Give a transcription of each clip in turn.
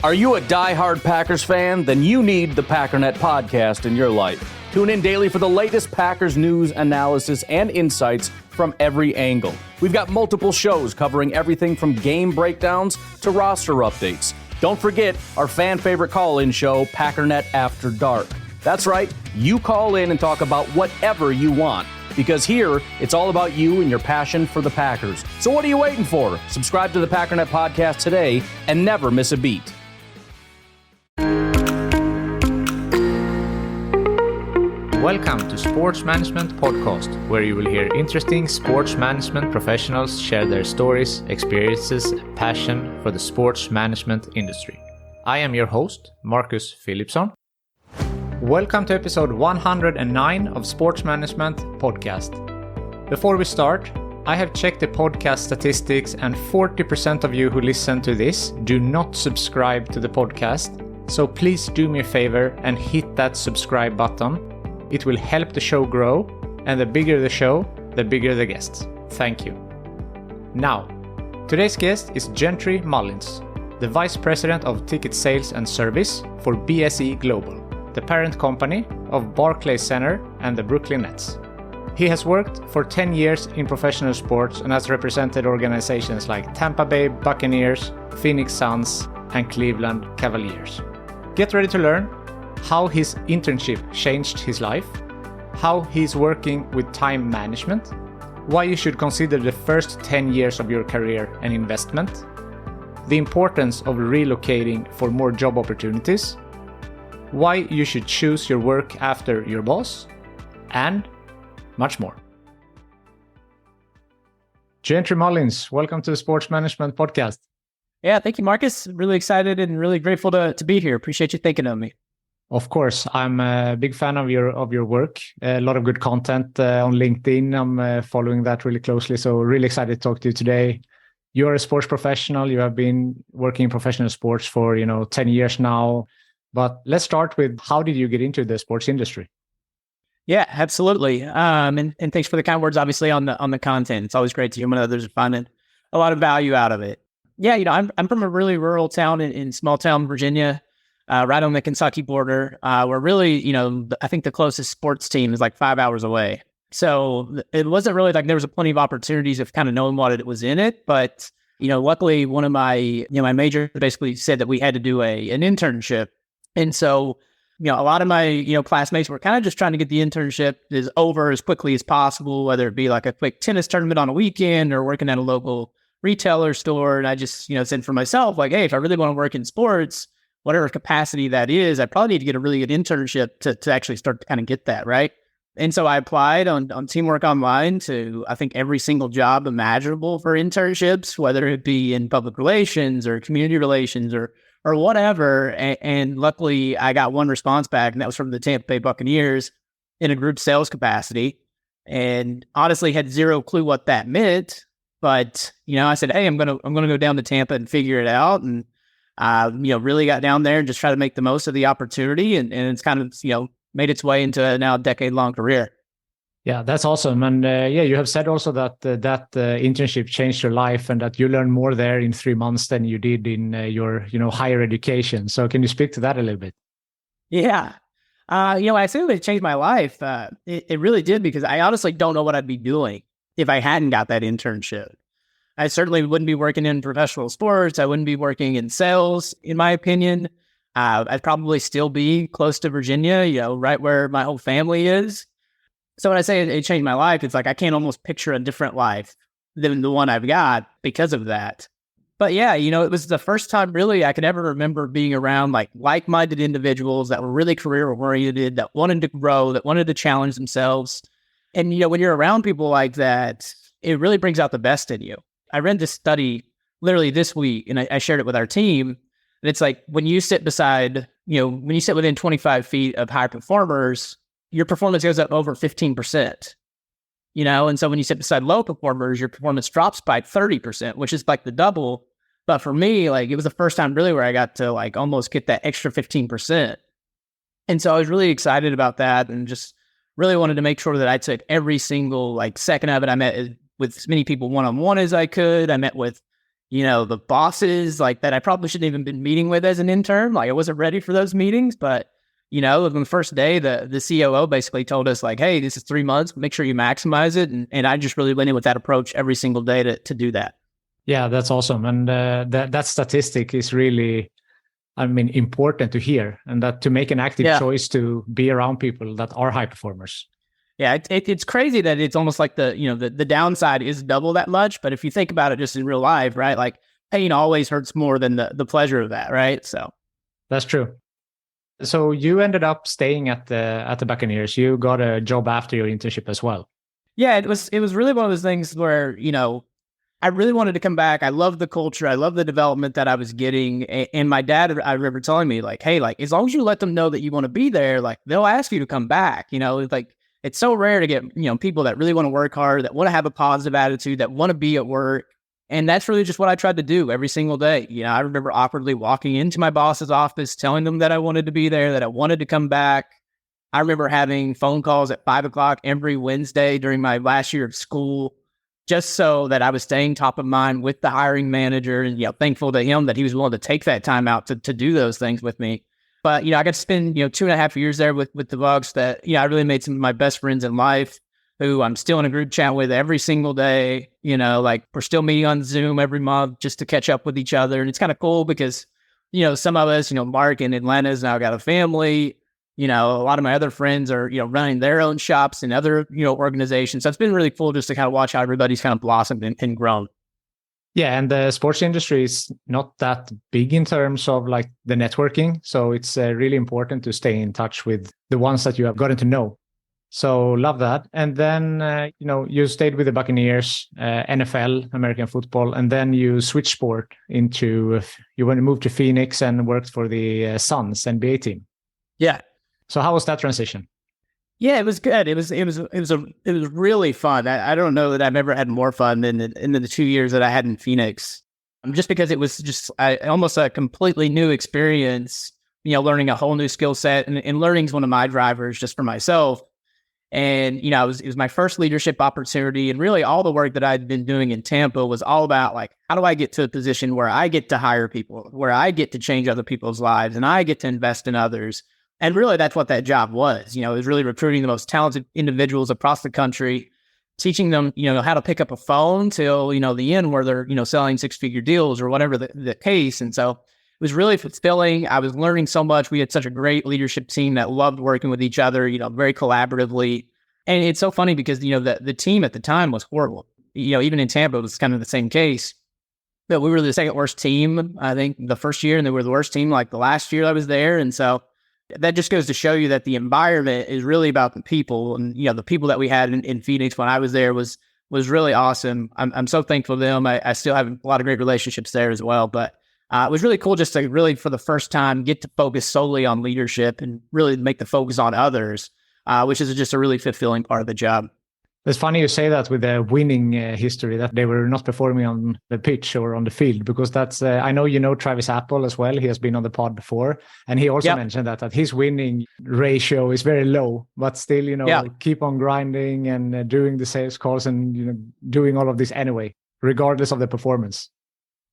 Are you a diehard Packers fan? Then you need the Packernet podcast in your life. Tune in daily for the latest Packers news, analysis, and insights from every angle. We've got multiple shows covering everything from game breakdowns to roster updates. Don't forget our fan favorite call-in show, Packernet After Dark. That's right, you call in and talk about whatever you want. Because here, it's all about you and your passion for the Packers. So what are you waiting for? Subscribe to the Packernet podcast today and never miss a beat. Welcome to Sports Management Podcast, where you will hear interesting sports management professionals share their stories, experiences, and passion for the sports management industry. I am your host, Marcus Philipson. Welcome to episode 109 of Sports Management Podcast. Before we start, I have checked the podcast statistics and 40% of you who listen to this do not subscribe to the podcast. So please do me a favor and hit that subscribe button. It will help the show grow, and the bigger the show, the bigger the guests. Thank you. Now, today's guest is Jentry Mullins, the Vice President of Ticket Sales and Service for BSE Global, the parent company of Barclays Center and the Brooklyn Nets. He has worked for 10 years in professional sports and has represented organizations like Tampa Bay Buccaneers, Phoenix Suns, and Cleveland Cavaliers. Get ready to learn how his internship changed his life, how he's working with time management, why you should consider the first 10 years of your career an investment, the importance of relocating for more job opportunities, why you should choose your work after your boss, and much more. Jentry Mullins, welcome to the Sports Management Podcast. Yeah, thank you, Marcus. Really excited and really grateful to be here. Appreciate you thinking of me. Of course, I'm a big fan of your work. A lot of good content on LinkedIn. I'm following that really closely. So really excited to talk to you today. You're a sports professional. You have been working in professional sports for 10 years now. But let's start with, how did you get into the sports industry? Yeah, absolutely. And thanks for the kind words, obviously, on the content. It's always great to hear when others are finding a lot of value out of it. Yeah, I'm from a really rural town in small town Virginia. Right on the Kentucky border, where really, I think the closest sports team is like 5 hours away. So it wasn't really like there was plenty of opportunities of kind of knowing what it was in it. But, luckily one of my, my major basically said that we had to do an internship. And so, a lot of my, classmates were kind of just trying to get the internship over as quickly as possible, whether it be like a quick tennis tournament on a weekend or working at a local retailer store. And I just, said for myself, like, hey, if I really want to work in sports, whatever capacity that is, I probably need to get a really good internship to actually start to kind of get that, right? And so I applied on Teamwork Online to, I think, every single job imaginable for internships, whether it be in public relations or community relations or whatever. And luckily, I got one response back, and that was from the Tampa Bay Buccaneers in a group sales capacity. And honestly, had zero clue what that meant. But, I said, hey, I'm gonna go down to Tampa and figure it out. And really got down there and just try to make the most of the opportunity. And it's kind of, made its way into now a decade-long career. Yeah, that's awesome. And you have said also that that internship changed your life and that you learned more there in 3 months than you did in your, higher education. So can you speak to that a little bit? Yeah. I think it changed my life. It really did, because I honestly don't know what I'd be doing if I hadn't got that internship. I certainly wouldn't be working in professional sports. I wouldn't be working in sales, in my opinion. I'd probably still be close to Virginia, right where my whole family is. So when I say it changed my life, it's like I can't almost picture a different life than the one I've got because of that. But yeah, it was the first time really I could ever remember being around like-minded individuals that were really career-oriented, that wanted to grow, that wanted to challenge themselves. And, when you're around people like that, it really brings out the best in you. I read this study literally this week, and I shared it with our team. And it's like when you sit beside, when you sit within 25 feet of high performers, your performance goes up over 15%. And so when you sit beside low performers, your performance drops by 30%, which is like the double. But for me, it was the first time really where I got to almost get that extra 15%. And so I was really excited about that and just really wanted to make sure that I took every single second of it. I met with as many people one-on-one as I could. I met with the bosses like that I probably shouldn't even been meeting with as an intern. Like I wasn't ready for those meetings, but on the first day, the COO basically told us like, hey, this is 3 months, make sure you maximize it. And I just really went in with that approach every single day to do that. Yeah, that's awesome. And that statistic is really, important to hear, and that to make an active choice to be around people that are high performers. Yeah, it's crazy that it's almost like the downside is double that much. But if you think about it just in real life, right, like pain always hurts more than the pleasure of that, right? So that's true. So you ended up staying at the Buccaneers. You got a job after your internship as well. Yeah, it was really one of those things where I really wanted to come back. I loved the culture. I loved the development that I was getting. And my dad, I remember telling me like, hey, like as long as you let them know that you want to be there, like they'll ask you to come back. Like it's so rare to get people that really want to work hard, that want to have a positive attitude, that want to be at work. And that's really just what I tried to do every single day. I remember awkwardly walking into my boss's office, telling them that I wanted to be there, that I wanted to come back. I remember having phone calls at 5:00 every Wednesday during my last year of school, just so that I was staying top of mind with the hiring manager, and thankful to him that he was willing to take that time out to do those things with me. But I got to spend 2.5 years there with the Bucs. That I really made some of my best friends in life, who I'm still in a group chat with every single day. Like we're still meeting on Zoom every month just to catch up with each other. And it's kind of cool because, some of us, Mark in Atlanta has now got a family. A lot of my other friends are, running their own shops and other, organizations. So it's been really cool just to kind of watch how everybody's kind of blossomed and grown. Yeah. And the sports industry is not that big in terms of like the networking. So it's really important to stay in touch with the ones that you have gotten to know. So love that. And then, you stayed with the Buccaneers, NFL, American football, and then you switched sport you went to move to Phoenix and worked for the Suns NBA team. Yeah. So how was that transition? Yeah, it was good. It was really fun. I don't know that I've ever had more fun than in the 2 years that I had in Phoenix. Just because it was just almost a completely new experience, learning a whole new skill set, and learning is one of my drivers just for myself. And, it was my first leadership opportunity, and really all the work that I'd been doing in Tampa was all about like, how do I get to a position where I get to hire people, where I get to change other people's lives, and I get to invest in others. And really that's what that job was. It was really recruiting the most talented individuals across the country, teaching them, how to pick up a phone till, the end where they're, selling 6-figure deals or whatever the case. And so it was really fulfilling. I was learning so much. We had such a great leadership team that loved working with each other, very collaboratively. And it's so funny because, the team at the time was horrible. Even in Tampa, it was kind of the same case. But we were the second worst team, I think, the first year, and they were the worst team like the last year I was there. And so that just goes to show you that the environment is really about the people. And, the people that we had in Phoenix when I was there was really awesome. I'm so thankful to them. I still have a lot of great relationships there as well. But it was really cool just to really, for the first time, get to focus solely on leadership and really make the focus on others, which is just a really fulfilling part of the job. It's funny you say that with the winning history, that they were not performing on the pitch or on the field, because that's, I know Travis Apple as well. He has been on the pod before. And he also mentioned that his winning ratio is very low, but still, keep on grinding and doing the sales calls and, doing all of this anyway, regardless of the performance.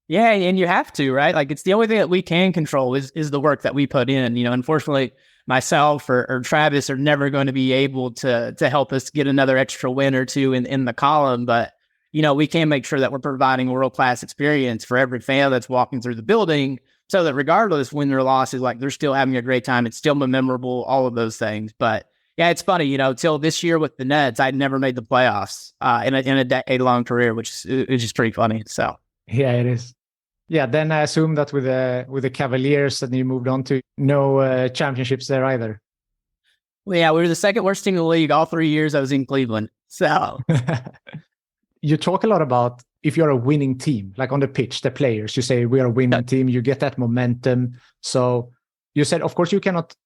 Yeah, and you have to, right? Like it's the only thing that we can control is the work that we put in. Unfortunately, myself or Travis are never going to be able to help us get another extra win or two in the column. But, we can make sure that we're providing a world-class experience for every fan that's walking through the building, so that regardless win or loss, is like they're still having a great time. It's still memorable, all of those things. But yeah, it's funny, till this year with the Nets, I'd never made the playoffs in a decade-long career, which is just pretty funny. So yeah, it is. Yeah, then I assume that with the Cavaliers that you moved on to, no championships there either. Well, yeah, we were the second worst team in the league all 3 years I was in Cleveland. So you talk a lot about if you're a winning team, like on the pitch, the players, you say we are a winning team, you get that momentum. So you said, of course, you cannot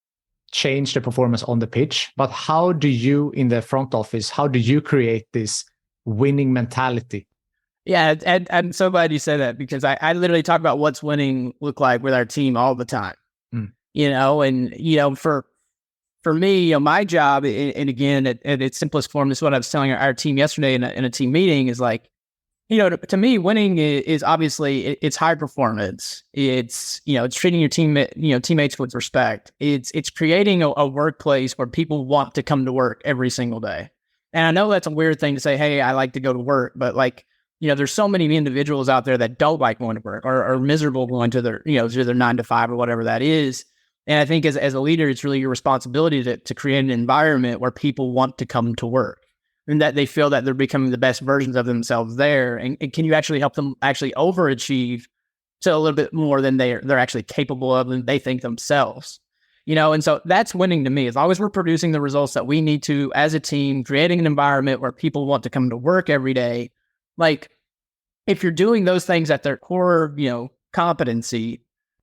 change the performance on the pitch, but how do you in the front office, how do you create this winning mentality? Yeah, and I'm so glad you said that, because I literally talk about what's winning look like with our team all the time. And for me, my job, and again, at its simplest form, this is what I was telling our team yesterday in a team meeting, is like, To me, winning is obviously it's high performance. It's it's treating your teammates with respect. It's creating a workplace where people want to come to work every single day. And I know that's a weird thing to say, hey, I like to go to work, but there's so many individuals out there that don't like going to work or are miserable going to their 9 to 5 or whatever that is. And I think as a leader, it's really your responsibility to create an environment where people want to come to work and that they feel that they're becoming the best versions of themselves there. And can you actually help them actually overachieve to a little bit more than they're actually capable of than they think themselves? And so that's winning to me. As long as we're producing the results that we need to as a team, creating an environment where people want to come to work every day. If you're doing those things at their core, competency,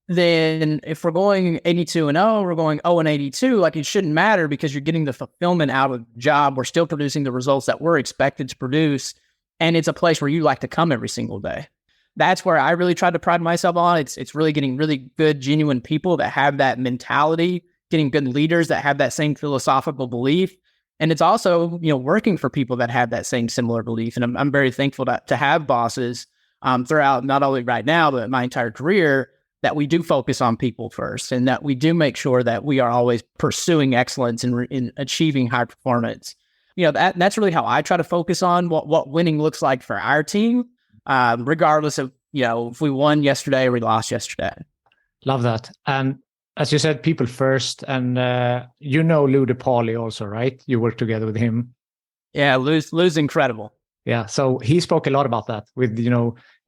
then if we're going 82-0, we're going 0-82, it shouldn't matter because you're getting the fulfillment out of the job. We're still producing the results that we're expected to produce. And it's a place where you like to come every single day. That's where I really try to pride myself on. It's really getting really good, genuine people that have that mentality, getting good leaders that have that same philosophical belief. And it's also, working for people that have that same similar belief. And I'm very thankful to have bosses throughout, not only right now, but my entire career, that we do focus on people first and that we do make sure that we are always pursuing excellence in achieving high performance. That's really how I try to focus on what winning looks like for our team, regardless of, if we won yesterday or we lost yesterday. Love that. And as you said, people first. And Lou DePauli also, right? You work together with him. Yeah, Lou's incredible. Yeah. So he spoke a lot about that with,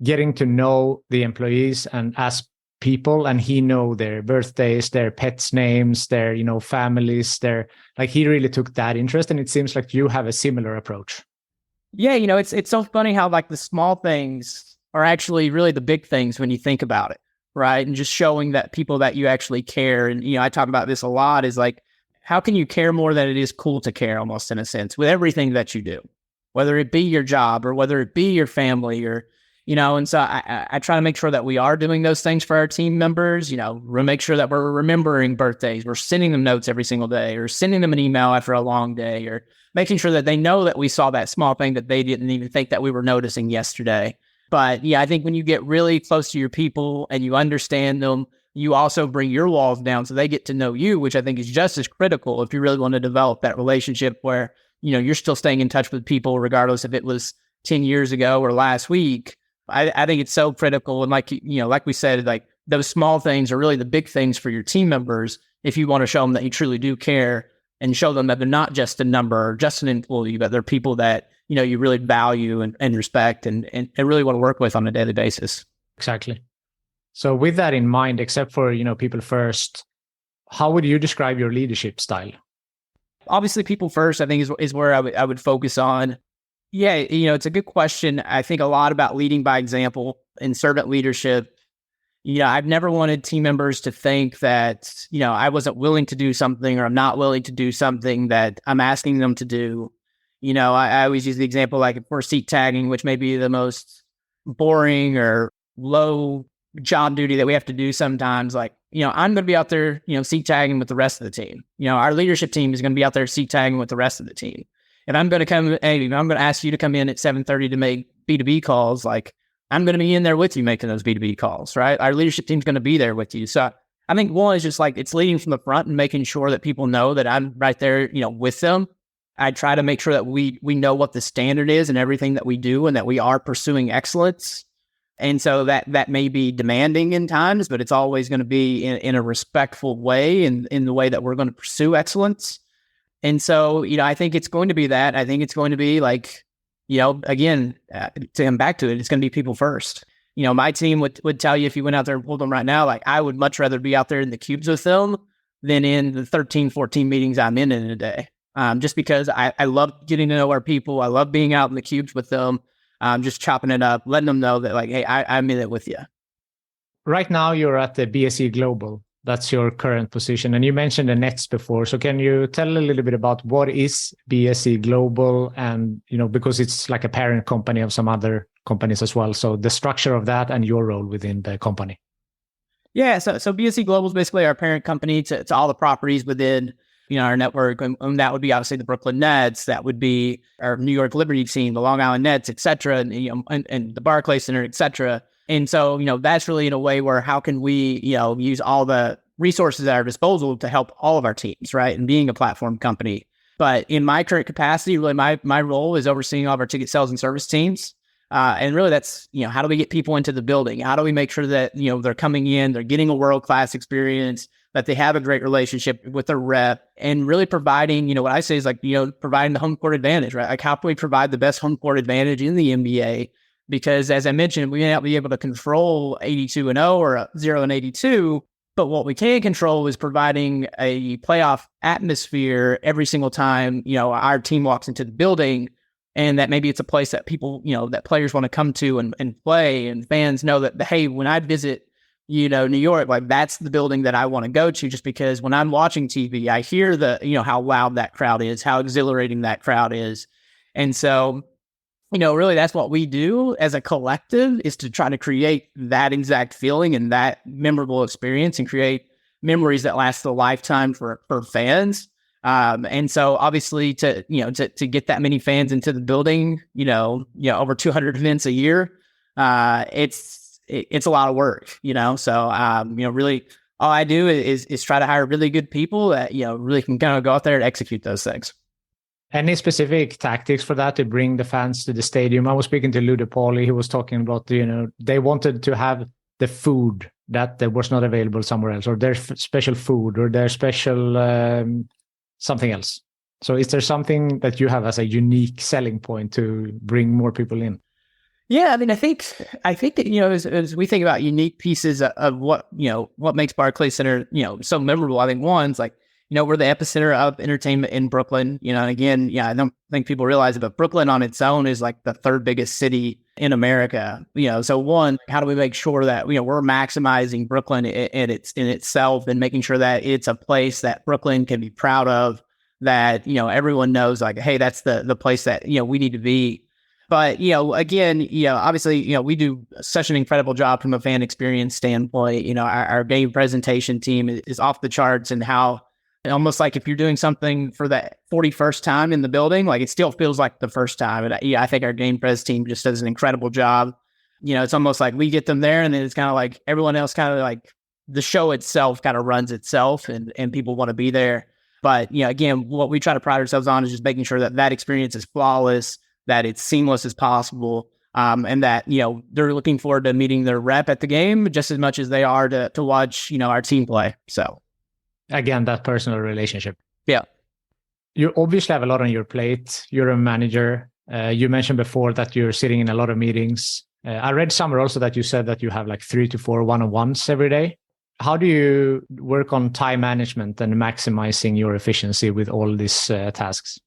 getting to know the employees and as people, and he know their birthdays, their pets' names, their, families, he really took that interest. And it seems like you have a similar approach. Yeah. It's so funny how the small things are actually really the big things when you think about it. Right. And just showing that people that you actually care. And, I talk about this a lot is how can you care more than it is cool to care, almost in a sense, with everything that you do, whether it be your job or whether it be your family or, and so I try to make sure that we are doing those things for our team members. We make sure that we're remembering birthdays. We're sending them notes every single day or sending them an email after a long day or making sure that they know that we saw that small thing that they didn't even think that we were noticing yesterday. But yeah, I think when you get really close to your people and you understand them, you also bring your walls down so they get to know you, which I think is just as critical if you really want to develop that relationship where, you're still staying in touch with people regardless if it was 10 years ago or last week. I think it's so critical. And like we said, those small things are really the big things for your team members if you want to show them that you truly do care and show them that they're not just a number or just an employee, but they're people that, you really value and respect and really want to work with on a daily basis. Exactly. So with that in mind, except for, people first, how would you describe your leadership style? Obviously, people first, I think is where I would focus on. Yeah, it's a good question. I think a lot about leading by example and servant leadership. I've never wanted team members to think that, I wasn't willing to do something or I'm not willing to do something that I'm asking them to do. I always use the example if we're seat tagging, which may be the most boring or low job duty that we have to do sometimes. I'm going to be out there, seat tagging with the rest of the team. Our leadership team is going to be out there seat tagging with the rest of the team. If I'm going to ask you to come in at 7:30 to make B2B calls, I'm going to be in there with you making those B2B calls, right? Our leadership team's going to be there with you. So I think one is just it's leading from the front and making sure that people know that I'm right there, with them. I try to make sure that we know what the standard is in everything that we do and that we are pursuing excellence. And so that may be demanding in times, but it's always going to be in a respectful way and in the way that we're going to pursue excellence. And so, I think it's going to be that. I think it's going to be again, to come back to it, it's going to be people first. My team would tell you if you went out there and pulled them right now, I would much rather be out there in the cubes with them than in the 13, 14 meetings I'm in a day. Just because I love getting to know our people. I love being out in the cubes with them, just chopping it up, letting them know that hey, I'm in it with you. Right now you're at the BSE Global. That's your current position. And you mentioned the Nets before. So can you tell a little bit about what is BSE Global and, because it's like a parent company of some other companies as well. So the structure of that and your role within the company. Yeah. So BSE Global is basically our parent company to all the properties within our network. And that would be obviously the Brooklyn Nets. That would be our New York Liberty team, the Long Island Nets, et cetera, and the Barclays Center, et cetera. And so, that's really in a way where how can we, use all the resources at our disposal to help all of our teams, right? And being a platform company. But in my current capacity, really my role is overseeing all of our ticket sales and service teams. And really that's, how do we get people into the building? How do we make sure that, they're coming in, they're getting a world-class experience, that they have a great relationship with their rep, and really providing, what I say is like, providing the home court advantage, right? Like how can we provide the best home court advantage in the NBA? Because as I mentioned, we may not be able to control 82-0 or 0-82, but what we can control is providing a playoff atmosphere every single time, our team walks into the building, and that maybe it's a place that people, that players want to come to and play, and fans know that, hey, when I visit, New York, like that's the building that I want to go to, just because when I'm watching TV, I hear how loud that crowd is, how exhilarating that crowd is. And so, really that's what we do as a collective, is to try to create that exact feeling and that memorable experience and create memories that last a lifetime for fans. And so obviously to get that many fans into the building, over 200 events a year, it's a lot of work, so, really all I do is try to hire really good people that, really can kind of go out there and execute those things. Any specific tactics for that to bring the fans to the stadium? I was speaking to Lou DePauli. He was talking about, they wanted to have the food that was not available somewhere else, or their special food, or their special something else. So is there something that you have as a unique selling point to bring more people in? Yeah, I mean, I think that, as we think about unique pieces of what makes Barclays Center, so memorable, I think one's like, we're the epicenter of entertainment in Brooklyn, and again, I don't think people realize it, but Brooklyn on its own is like the third biggest city in America. So one, how do we make sure that, we're maximizing Brooklyn in itself, and making sure that it's a place that Brooklyn can be proud of, that, everyone knows like, hey, that's the place that, we need to be. But, again, obviously, we do such an incredible job from a fan experience standpoint. Our game presentation team is off the charts, and how almost like if you're doing something for the 41st time in the building, like it still feels like the first time. And I think our game pres team just does an incredible job. It's almost like we get them there, and then it's kind of like everyone else kind of like the show itself kind of runs itself, and people want to be there. But, again, what we try to pride ourselves on is just making sure that experience is flawless, that it's seamless as possible, and that, they're looking forward to meeting their rep at the game just as much as they are to watch, our team play. So again, that personal relationship. Yeah. You obviously have a lot on your plate. You're a manager. You mentioned before that you're sitting in a lot of meetings. I read somewhere also that you said that you have like 3 to 4 one-on-ones every day. How do you work on time management and maximizing your efficiency with all these tasks?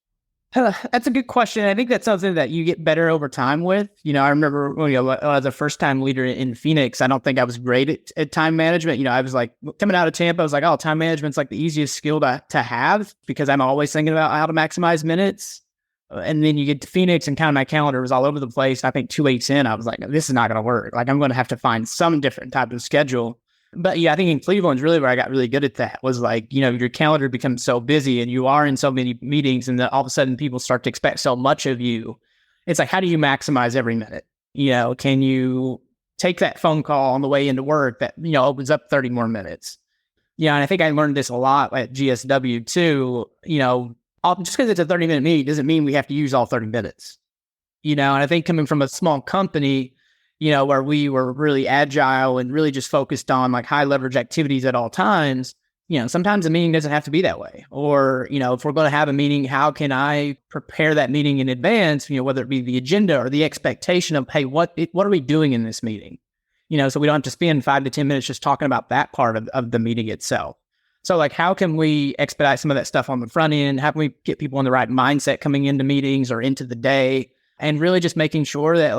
That's a good question. I think that's something that you get better over time with. I remember as a first-time leader in Phoenix, I don't think I was great at time management. I was like, coming out of Tampa, I was like, oh, time management's like the easiest skill to have, because I'm always thinking about how to maximize minutes. And then you get to Phoenix, and kind of my calendar was all over the place. I think 2 weeks in, I was like, this is not going to work. Like, I'm going to have to find some different type of schedule. But I think in Cleveland is really where I got really good at that, was like, your calendar becomes so busy, and you are in so many meetings, and then all of a sudden people start to expect so much of you. It's like, how do you maximize every minute? Can you take that phone call on the way into work that, opens up 30 more minutes? And I think I learned this a lot at GSW too. Just because it's a 30-minute meeting doesn't mean we have to use all 30 minutes. And I think coming from a small company, where we were really agile and really just focused on like high leverage activities at all times, sometimes a meeting doesn't have to be that way. Or, if we're going to have a meeting, how can I prepare that meeting in advance, whether it be the agenda or the expectation of, hey, what are we doing in this meeting? So we don't have to spend 5 to 10 minutes just talking about that part of the meeting itself. So like, how can we expedite some of that stuff on the front end? How can we get people in the right mindset coming into meetings or into the day? And really just making sure that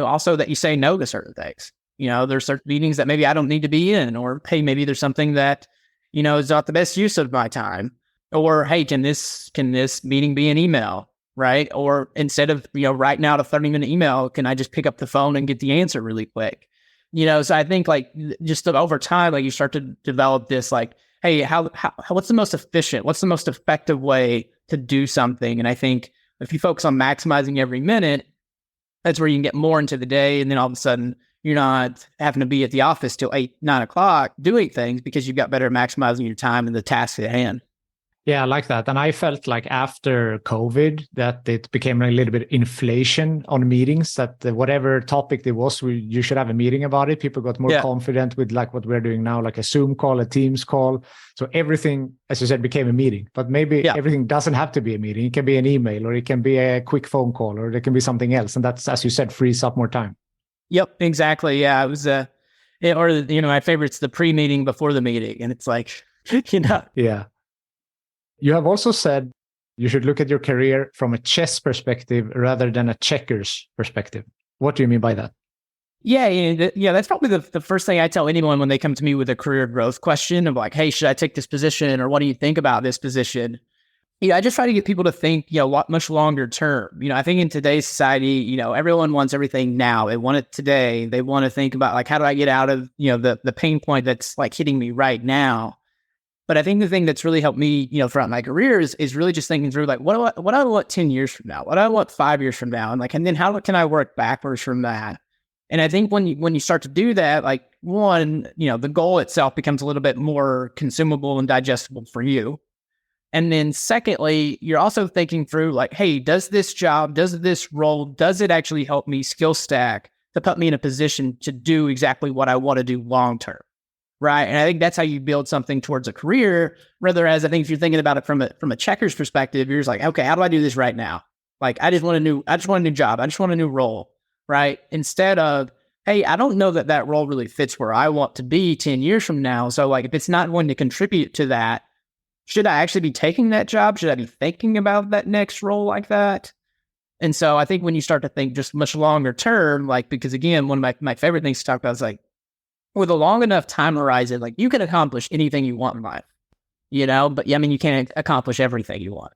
also that you say no to certain things. There's certain meetings that maybe I don't need to be in, or, hey, maybe there's something that, is not the best use of my time, or, hey, can this meeting be an email, right? Or instead of, writing out a 30-minute email, can I just pick up the phone and get the answer really quick? So I think like just over time, like you start to develop this like hey, what's the most efficient, what's the most effective way to do something? And I think if you focus on maximizing every minute, that's where you can get more into the day. And then all of a sudden, you're not having to be at the office till 8, 9 o'clock doing things because you've got better at maximizing your time and the tasks at hand. Yeah, I like that. And I felt like after COVID that it became a little bit inflation on meetings, that whatever topic there was, you should have a meeting about it. People got more confident with like what we're doing now, like a Zoom call, a Teams call. So everything, as you said, became a meeting. But maybe everything doesn't have to be a meeting. It can be an email, or it can be a quick phone call, or there can be something else. And that's, as you said, frees up more time. Yep, exactly. Yeah, it was my favorite's the pre-meeting before the meeting. And it's like, Yeah. You have also said you should look at your career from a chess perspective rather than a checkers perspective. What do you mean by that? Yeah, that's probably the first thing I tell anyone when they come to me with a career growth question of like, hey, should I take this position, or what do you think about this position? I just try to get people to think, much longer term. I think in today's society, everyone wants everything now. They want it today. They want to think about like, how do I get out of, the pain point that's like hitting me right now? But I think the thing that's really helped me, throughout my career is really just thinking through like, what do I want 10 years from now? What do I want 5 years from now? And then how can I work backwards from that? And I think when you start to do that, like one, the goal itself becomes a little bit more consumable and digestible for you. And then secondly, you're also thinking through like, hey, does this job, does this role, does it actually help me skill stack to put me in a position to do exactly what I want to do long term? Right. And I think that's how you build something towards a career. Rather, as I think if you're thinking about it from a checkers perspective, you're just like, okay, how do I do this right now? Like, I just want a new job. I just want a new role. Right. Instead of, hey, I don't know that role really fits where I want to be 10 years from now. So like, if it's not going to contribute to that, should I actually be taking that job? Should I be thinking about that next role like that? And so I think when you start to think just much longer term, like, because again, one of my favorite things to talk about is like, with a long enough time horizon, like you can accomplish anything you want in life, but you can't accomplish everything you want,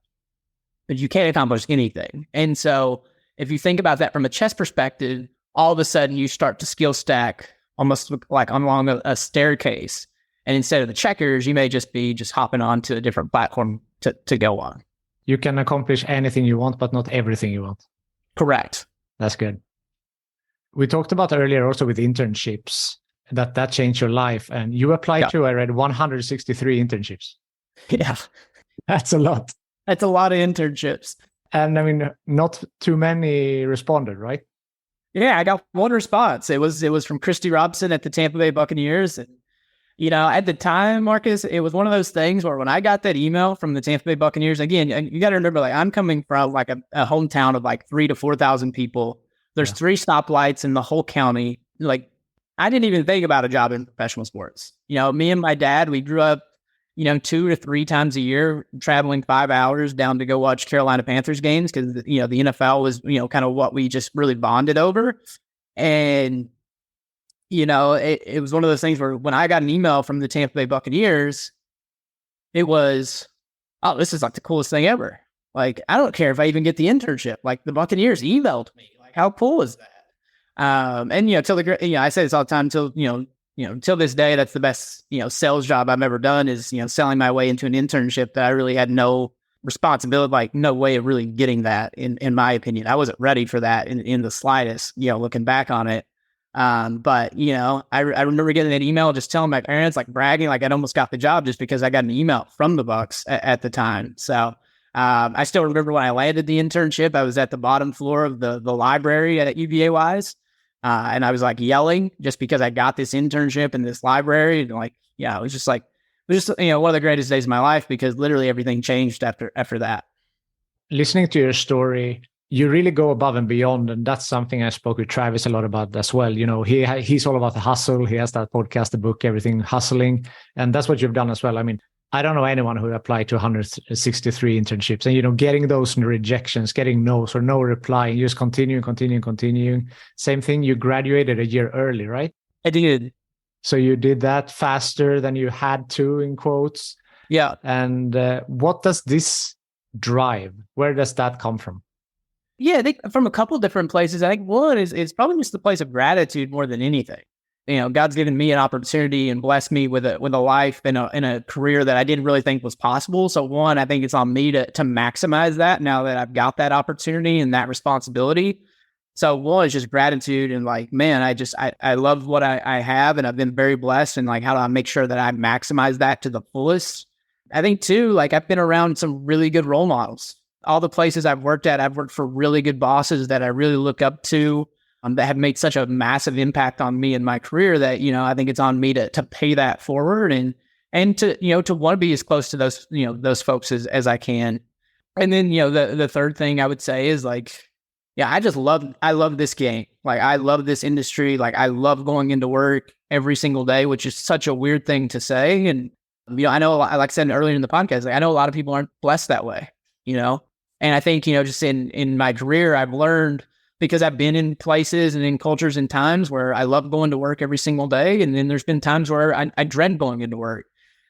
but you can't accomplish anything. And so if you think about that from a chess perspective, all of a sudden you start to skill stack almost like along a staircase. And instead of the checkers, you may just be hopping on to a different platform to go on. You can accomplish anything you want, but not everything you want. Correct. That's good. We talked about earlier also with internships, that changed your life, and you applied to, I read, 163 internships. Yeah. That's a lot. That's a lot of internships. And not too many responded, right? Yeah, I got one response. It was from Christy Robson at the Tampa Bay Buccaneers. And, at the time, Marcus, it was one of those things where when I got that email from the Tampa Bay Buccaneers, again, you got to remember, like, I'm coming from like a hometown of like 3,000 to 4,000 people. There's 3 stoplights in the whole county. Like, I didn't even think about a job in professional sports. Me and my dad, we grew up, 2 to 3 times a year, traveling 5 hours down to go watch Carolina Panthers games because, the NFL was, kind of what we just really bonded over. And, it was one of those things where when I got an email from the Tampa Bay Buccaneers, it was, oh, this is like the coolest thing ever. Like, I don't care if I even get the internship. Like, the Buccaneers emailed me. Like, how cool is that? And till I say this all the time, till this day, that's the best, sales job I've ever done is, selling my way into an internship that I really had no responsibility, like no way of really getting that in my opinion. I wasn't ready for that in the slightest, looking back on it. But I remember getting an email, just telling my parents, like bragging, like I'd almost got the job just because I got an email from the Bucs at the time. So, I still remember when I landed the internship, I was at the bottom floor of the library at UVA-Wise. And I was like yelling just because I got this internship in this library. And like, it was just one of the greatest days of my life because literally everything changed after that. Listening to your story, you really go above and beyond. And that's something I spoke with Travis a lot about as well. He's all about the hustle. He has that podcast, the book, everything hustling. And that's what you've done as well. I don't know anyone who applied to 163 internships and, getting those rejections, getting no's or no reply, and just continuing. Same thing, you graduated a year early, right? I did. So you did that faster than you had to, in quotes. Yeah. And what does this drive? Where does that come from? Yeah, I think from a couple different places. I think one is probably just the place of gratitude more than anything. God's given me an opportunity and blessed me with a life and a career that I didn't really think was possible. So one, I think it's on me to maximize that now that I've got that opportunity and that responsibility. So one is just gratitude and like, man, I love what I have and I've been very blessed, and like, how do I make sure that I maximize that to the fullest? I think too, like, I've been around some really good role models. All the places I've worked at, I've worked for really good bosses that I really look up to, that have made such a massive impact on me in my career that, I think it's on me to pay that forward and to, to want to be as close to those folks as I can. And then, the third thing I would say is like, yeah, I love this game. Like, I love this industry. Like, I love going into work every single day, which is such a weird thing to say. And, I know, like I said earlier in the podcast, like, I know a lot of people aren't blessed that way, and I think, just in my career, I've learned, because I've been in places and in cultures and times where I love going to work every single day. And then there's been times where I dread going into work.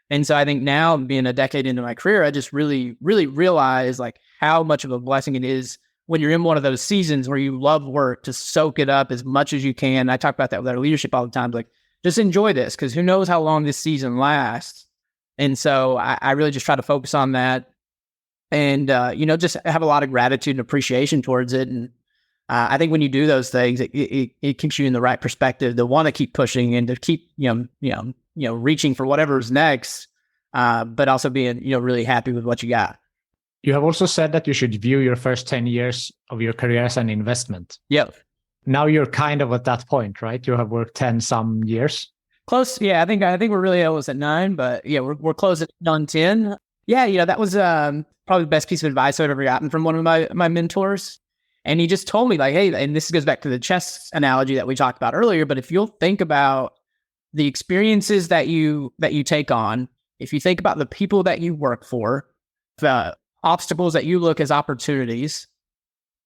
And so I think now, being a decade into my career, I just really, really realize like how much of a blessing it is when you're in one of those seasons where you love work, to soak it up as much as you can. I talk about that with our leadership all the time. Like, just enjoy this, because who knows how long this season lasts. And so I really just try to focus on that and, just have a lot of gratitude and appreciation towards it. And I think when you do those things, it keeps you in the right perspective to want to keep pushing and to keep, reaching for whatever's next, but also being, really happy with what you got. You have also said that you should view your first 10 years of your career as an investment. Yep. Now you're kind of at that point, right? You have worked 10 some years. Close. Yeah. I think we're really almost at 9, but yeah, we're close at on 10. Yeah. That was probably the best piece of advice I've ever gotten from one of my mentors. And he just told me like, hey, and this goes back to the chess analogy that we talked about earlier, but if you'll think about the experiences that you take on, if you think about the people that you work for, the obstacles that you look as opportunities,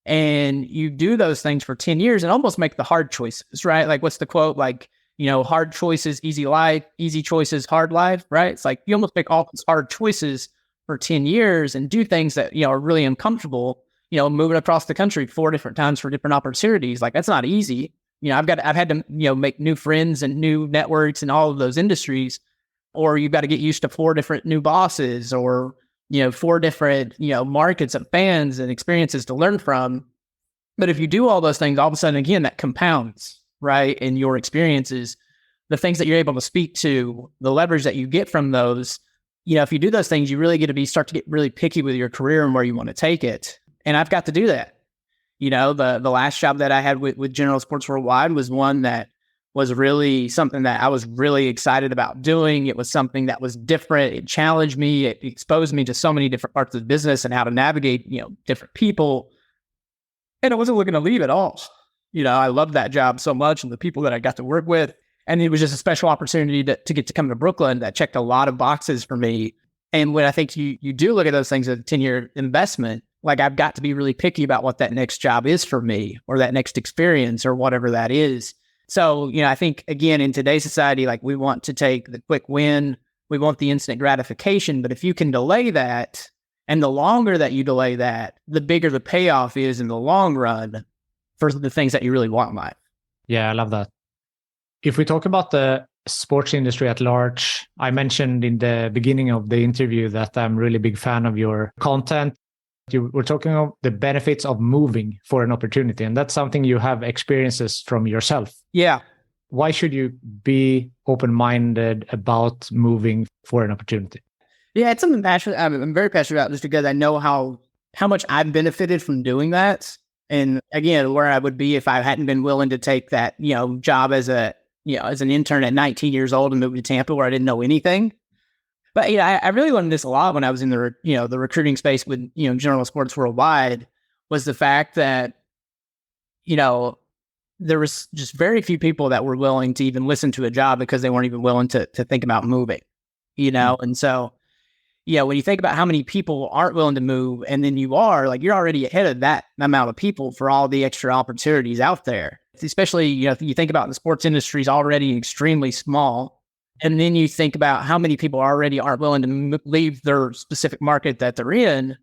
and you do those things for 10 years and almost make the hard choices, right? Like, what's the quote? Like, hard choices, easy life, easy choices, hard life, right? It's like you almost make all these hard choices for 10 years and do things that, are really uncomfortable. Moving across the country 4 different times for different opportunities. Like, that's not easy. I've had to, make new friends and new networks in all of those industries, or you've got to get used to 4 different new bosses, or, 4 different, markets of fans and experiences to learn from. But if you do all those things, all of a sudden, again, that compounds, right? In your experiences, the things that you're able to speak to, the leverage that you get from those, if you do those things, you really start to get really picky with your career and where you want to take it. And I've got to do that. The last job that I had with General Sports Worldwide was one that was really something that I was really excited about doing. It was something that was different. It challenged me. It exposed me to so many different parts of the business and how to navigate, different people. And I wasn't looking to leave at all. I loved that job so much and the people that I got to work with. And it was just a special opportunity to get to come to Brooklyn that checked a lot of boxes for me. And when I think you do look at those things as a 10-year investment, like, I've got to be really picky about what that next job is for me, or that next experience, or whatever that is. So, I think, again, in today's society, like, we want to take the quick win. We want the instant gratification. But if you can delay that, and the longer that you delay that, the bigger the payoff is in the long run for the things that you really want in life. Yeah, I love that. If we talk about the sports industry at large, I mentioned in the beginning of the interview that I'm really big fan of your content. You were talking about the benefits of moving for an opportunity, and that's something you have experiences from yourself. Yeah. Why should you be open-minded about moving for an opportunity? Yeah, it's something I'm very passionate about, just because I know how much I've benefited from doing that. And again, where I would be if I hadn't been willing to take that, job as an intern at 19 years old and move to Tampa where I didn't know anything. But I really learned this a lot when I was in the recruiting space with General Sports Worldwide, was the fact that there was just very few people that were willing to even listen to a job because they weren't even willing to think about moving, And so, when you think about how many people aren't willing to move, and then you're already ahead of that amount of people for all the extra opportunities out there. Especially, if you think about the sports industry is already extremely small. And then you think about how many people already aren't willing to leave their specific market that they're in,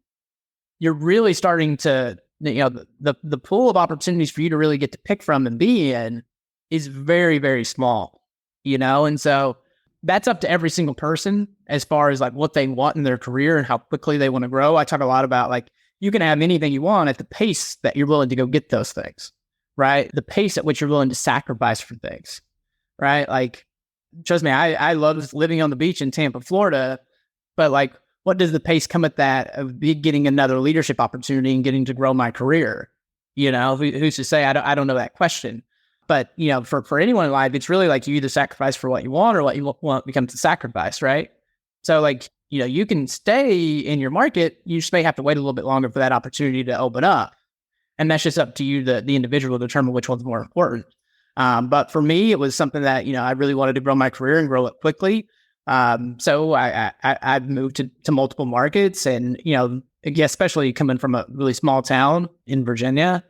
you're really starting to, the pool of opportunities for you to really get to pick from and be in is very, very small, and so that's up to every single person as far as like what they want in their career and how quickly they want to grow. I talk a lot about like, you can have anything you want at the pace that you're willing to go get those things, right? The pace at which you're willing to sacrifice for things, right? Like, trust me, I love living on the beach in Tampa, Florida, but like, what does the pace come at that of getting another leadership opportunity and getting to grow my career? Who's to say? I don't know that question. But, for anyone in life, it's really like you either sacrifice for what you want or what you want becomes a sacrifice, right? So like, you can stay in your market. You just may have to wait a little bit longer for that opportunity to open up. And that's just up to you, the individual, to determine which one's more important. But for me, it was something that, I really wanted to grow my career and grow it quickly. So I've moved to multiple markets and, especially coming from a really small town in Virginia,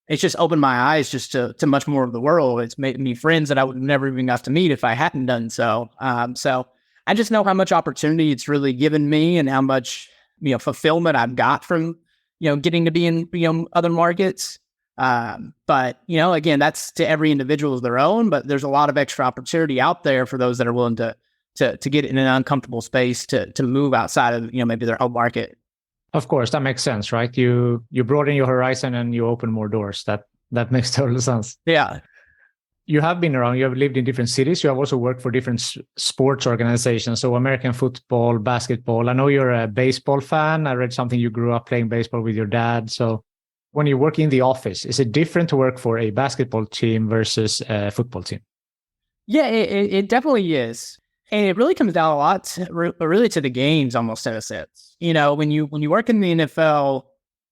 it's just opened my eyes just to much more of the world. It's made me friends that I would have never even got to meet if I hadn't done so. So I just know how much opportunity it's really given me and how much, fulfillment I've got from, getting to be in, other markets. But, again, that's to every individual is their own, but there's a lot of extra opportunity out there for those that are willing to get in an uncomfortable space to move outside of, maybe their home market. Of course, that makes sense, right? You broaden your horizon and you open more doors. That makes total sense. Yeah. You have been around, you have lived in different cities. You have also worked for different sports organizations. So American football, basketball. I know you're a baseball fan. I read something you grew up playing baseball with your dad. So when you work in the office, is it different to work for a basketball team versus a football team? Yeah, it definitely is. And it really comes down a lot really to the games almost in a sense. When you work in the NFL,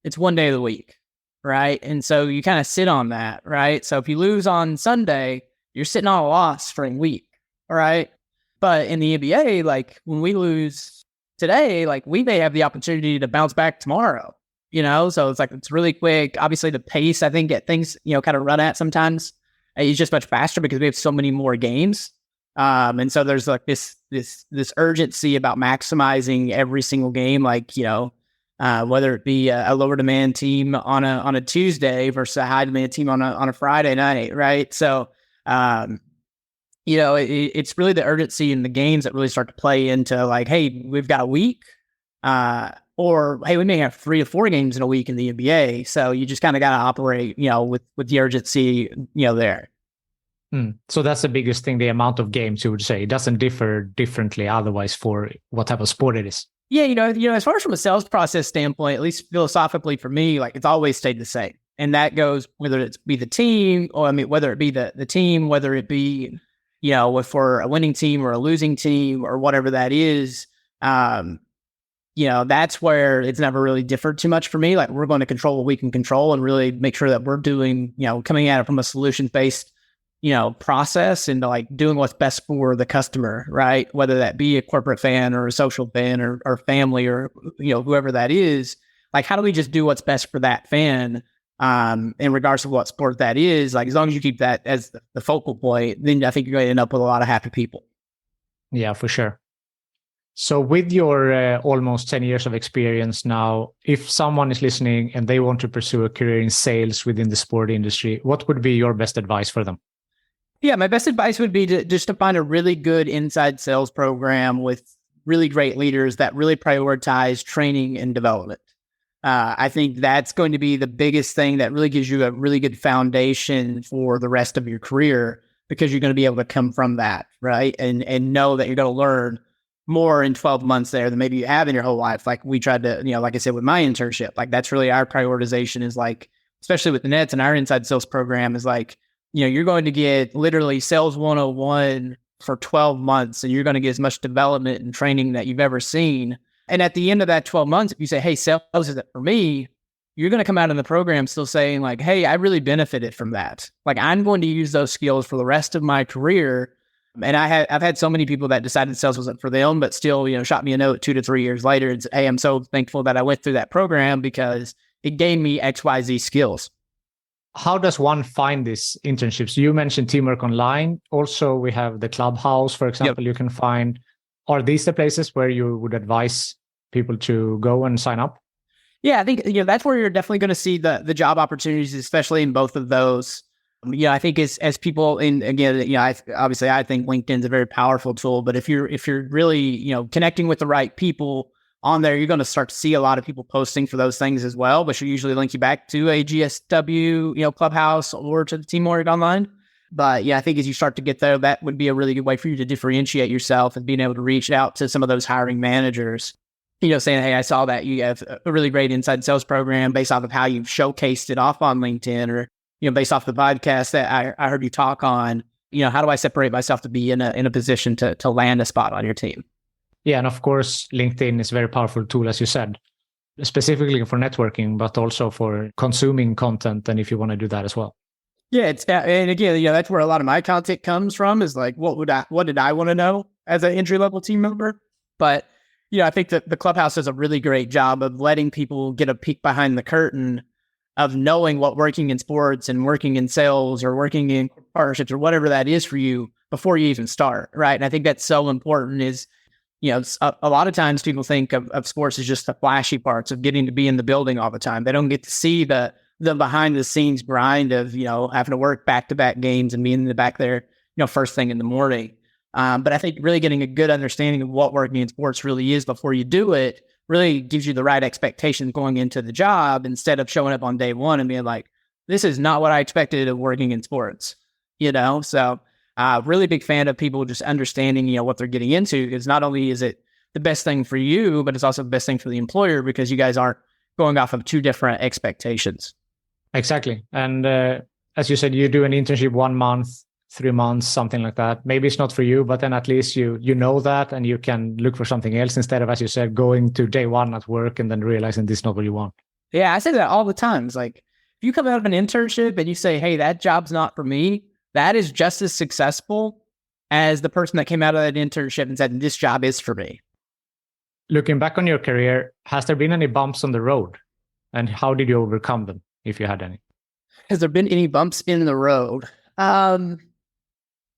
it's one day of the week, right? And so you kind of sit on that, right? So if you lose on Sunday, you're sitting on a loss for a week, right? But in the NBA, like when we lose today, like we may have the opportunity to bounce back tomorrow, So it's like, it's really quick. Obviously the pace, I think, get things, kind of run at sometimes is just much faster because we have so many more games. And so there's like this urgency about maximizing every single game, like, whether it be a lower demand team on a Tuesday versus a high demand team on a Friday night. Right. So, it's really the urgency in the games that really start to play into like, hey, we've got a week, or, hey, we may have 3 or 4 games in a week in the NBA. So you just kind of got to operate, with the urgency, there. So that's the biggest thing, the amount of games, you would say. It doesn't differ differently otherwise for what type of sport it is. Yeah, as far as from a sales process standpoint, at least philosophically for me, like it's always stayed the same. And that goes whether it be the team or whether it be the team, whether it be, if for a winning team or a losing team or whatever that is, that's where it's never really differed too much for me. Like we're going to control what we can control and really make sure that we're doing, coming at it from a solutions-based process and like doing what's best for the customer, right? Whether that be a corporate fan or a social fan or family or, whoever that is, like, how do we just do what's best for that fan? In regards to what sport that is, like, as long as you keep that as the focal point, then I think you're going to end up with a lot of happy people. Yeah, for sure. So with your almost 10 years of experience now, if someone is listening and they want to pursue a career in sales within the sport industry, what would be your best advice for them? Yeah, my best advice would be to find a really good inside sales program with really great leaders that really prioritize training and development. I think that's going to be the biggest thing that really gives you a really good foundation for the rest of your career, because you're going to be able to come from that, right? And know that you're going to learn more in 12 months there than maybe you have in your whole life. Like we tried to, like I said, with my internship, like that's really our prioritization is like, especially with the Nets and our inside sales program is like, you're going to get literally sales 101 for 12 months, and you're going to get as much development and training that you've ever seen. And at the end of that 12 months, if you say, hey, sales isn't for me, you're going to come out of the program still saying like, hey, I really benefited from that. Like I'm going to use those skills for the rest of my career. And I've had so many people that decided sales wasn't for them, but still, shot me a note 2 to 3 years later and said, hey, I'm so thankful that I went through that program because it gave me XYZ skills. How does one find these internships? You mentioned Teamwork Online. Also, we have the Clubhouse, for example, You can find. Are these the places where you would advise people to go and sign up? Yeah, I think that's where you're definitely going to see the job opportunities, especially in both of those. I think as people, and again, obviously I think LinkedIn's a very powerful tool, but if you're really, connecting with the right people on there, you're going to start to see a lot of people posting for those things as well, but she'll usually link you back to a GSW, Clubhouse or to the Team Org online. But yeah, I think as you start to get there, that would be a really good way for you to differentiate yourself and being able to reach out to some of those hiring managers, saying, hey, I saw that you have a really great inside sales program based off of how you've showcased it off on LinkedIn, or, based off the podcast that I heard you talk on, how do I separate myself to be in a position to land a spot on your team? Yeah, and of course, LinkedIn is a very powerful tool, as you said, specifically for networking, but also for consuming content, and if you want to do that as well. Yeah, and again, that's where a lot of my content comes from, is like, what did I want to know as an entry-level team member? But, I think that the Clubhouse does a really great job of letting people get a peek behind the curtain of knowing what working in sports and working in sales or working in partnerships or whatever that is for you before you even start, right? And I think that's so important is, a lot of times people think of sports as just the flashy parts of getting to be in the building all the time. They don't get to see the behind the scenes grind of, having to work back-to-back games and being in the back there, first thing in the morning. But I think really getting a good understanding of what working in sports really is before you do it really gives you the right expectations going into the job, instead of showing up on day one and being like, this is not what I expected of working in sports, So really big fan of people just understanding, what they're getting into, because not only is it the best thing for you, but it's also the best thing for the employer, because you guys aren't going off of two different expectations. Exactly. And as you said, you do an internship 1 month, 3 months, something like that. Maybe it's not for you, but then at least you know that, and you can look for something else instead of, as you said, going to day one at work and then realizing this is not what you want. Yeah, I say that all the time. It's like, if you come out of an internship and you say, hey, that job's not for me, that is just as successful as the person that came out of that internship and said, this job is for me. Looking back on your career, has there been any bumps on the road? And how did you overcome them, if you had any? Has there been any bumps in the road?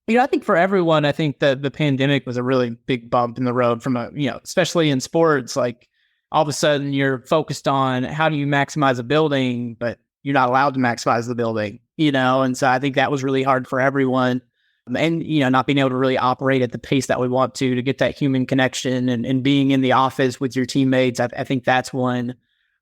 I think for everyone, I think the pandemic was a really big bump in the road from especially in sports. Like, all of a sudden you're focused on how do you maximize a building, but you're not allowed to maximize the building, and so I think that was really hard for everyone. And, not being able to really operate at the pace that we want to get that human connection and being in the office with your teammates. I think that's one.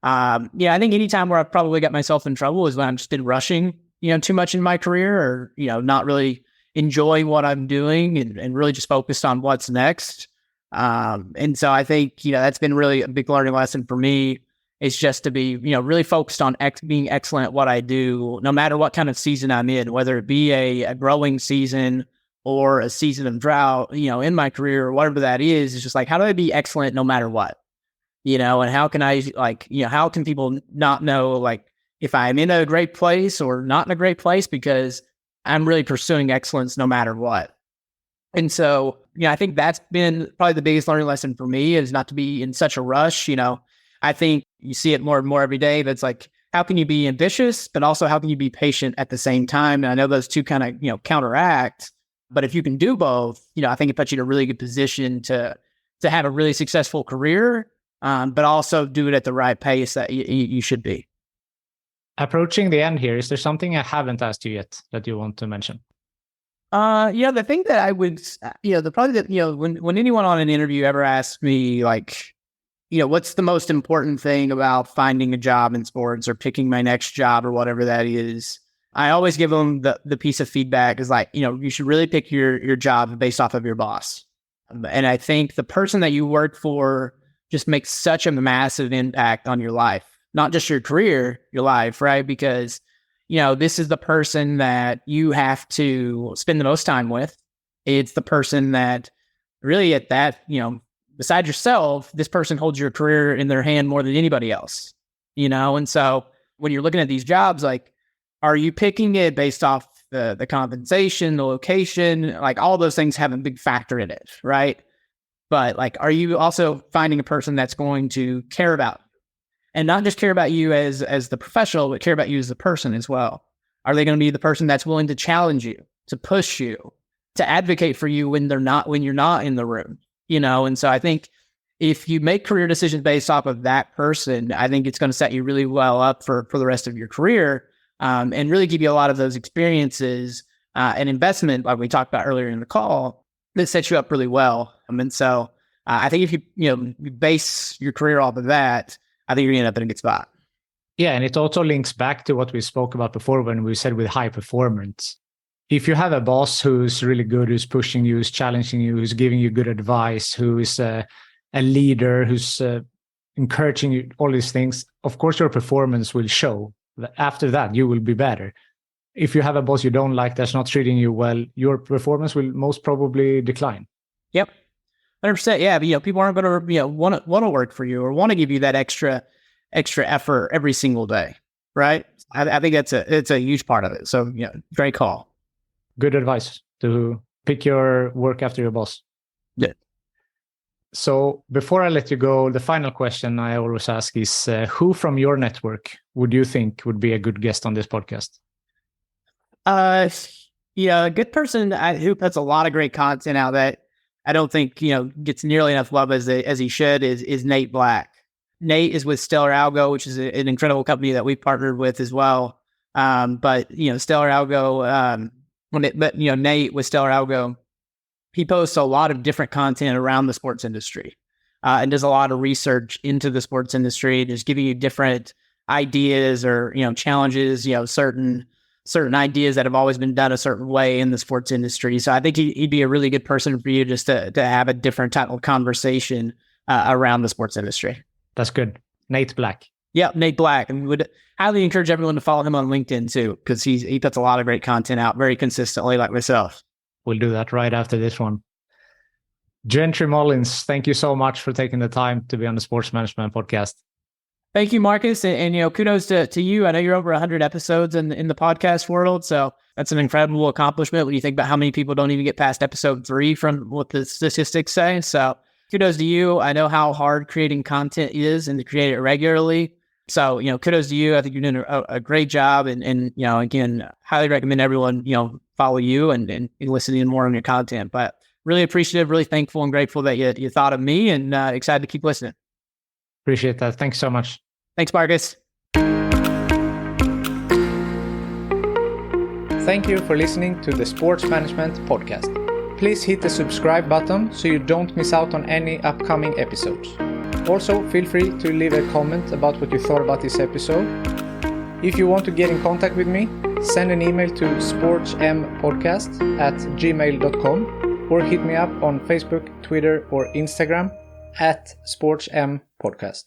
I think anytime where I've probably got myself in trouble is when I've just been rushing, too much in my career, or, not really enjoying what I'm doing and really just focused on what's next. And so I think, that's been really a big learning lesson for me, is just to be, really focused on being excellent at what I do, no matter what kind of season I'm in, whether it be a growing season or a season of drought, in my career, or whatever that is. It's just like, how do I be excellent no matter what? And how can I, how can people not know, if I'm in a great place or not in a great place, because I'm really pursuing excellence no matter what. And so, I think that's been probably the biggest learning lesson for me, is not to be in such a rush. I think you see it more and more every day, but it's like, how can you be ambitious, but also how can you be patient at the same time? And I know those two kind of, counteract, but if you can do both, I think it puts you in a really good position to have a really successful career, but also do it at the right pace that you should be. Approaching the end here, is there something I haven't asked you yet that you want to mention? The thing that I would, when anyone on an interview ever asks me, what's the most important thing about finding a job in sports or picking my next job or whatever that is, I always give them the piece of feedback is you should really pick your job based off of your boss. And I think the person that you work for just makes such a massive impact on your life, not just your career, your life, right? Because, this is the person that you have to spend the most time with. It's the person that really at that, besides yourself, this person holds your career in their hand more than anybody else, And so when you're looking at these jobs, are you picking it based off the compensation, the location, all those things have a big factor in it, right? But are you also finding a person that's going to care about you? And not just care about you as the professional, but care about you as the person as well. Are they going to be the person that's willing to challenge you, to push you, to advocate for you when you're not in the room? And so I think if you make career decisions based off of that person, I think it's going to set you really well up for the rest of your career. and really give you a lot of those experiences and investment, like we talked about earlier in the call, that sets you up really well. And so I think if you base your career off of that, I think you're going to end up in a good spot. Yeah, and it also links back to what we spoke about before when we said with high performance. If you have a boss who's really good, who's pushing you, who's challenging you, who's giving you good advice, who is a leader, who's encouraging you, all these things, of course your performance will show. After that, you will be better. If you have a boss you don't like that's not treating you well, your performance will most probably decline. Yep, 100%. Yeah, but, people aren't going to want to work for you or want to give you that extra effort every single day, right? I think it's a huge part of it. So great call. Good advice to pick your work after your boss. Yeah. So before I let you go, the final question I always ask is, who from your network would you think would be a good guest on this podcast? A good person who puts a lot of great content out that I don't think, gets nearly enough love as he should is Nate Black. Nate is with Stellar Algo, which is an incredible company that we partnered with as well. But Stellar Algo, Nate with Stellar Algo, he posts a lot of different content around the sports industry and does a lot of research into the sports industry, just giving you different ideas or, challenges, certain ideas that have always been done a certain way in the sports industry. So I think he'd be a really good person for you just to have a different type of conversation around the sports industry. That's good. Nate Black. Yeah, Nate Black. And we would highly encourage everyone to follow him on LinkedIn too, because he puts a lot of great content out very consistently, like myself. We'll do that right after this one. Jentry Mullins, thank you so much for taking the time to be on the Sports Management Podcast. Thank you, Marcus. And kudos to you. I know you're over 100 episodes in the podcast world. So that's an incredible accomplishment when you think about how many people don't even get past episode 3 from what the statistics say. So kudos to you. I know how hard creating content is and to create it regularly. So, kudos to you. I think you're doing a great job. And again, highly recommend everyone, follow you and listening more on your content. But really appreciative, really thankful and grateful that you thought of me and excited to keep listening. Appreciate that. Thanks so much. Thanks, Marcus. Thank you for listening to the Sports Management Podcast. Please hit the subscribe button so you don't miss out on any upcoming episodes. Also, feel free to leave a comment about what you thought about this episode. If you want to get in contact with me, send an email to sportsmpodcast@gmail.com or hit me up on Facebook, Twitter, or Instagram @sportsmpodcast.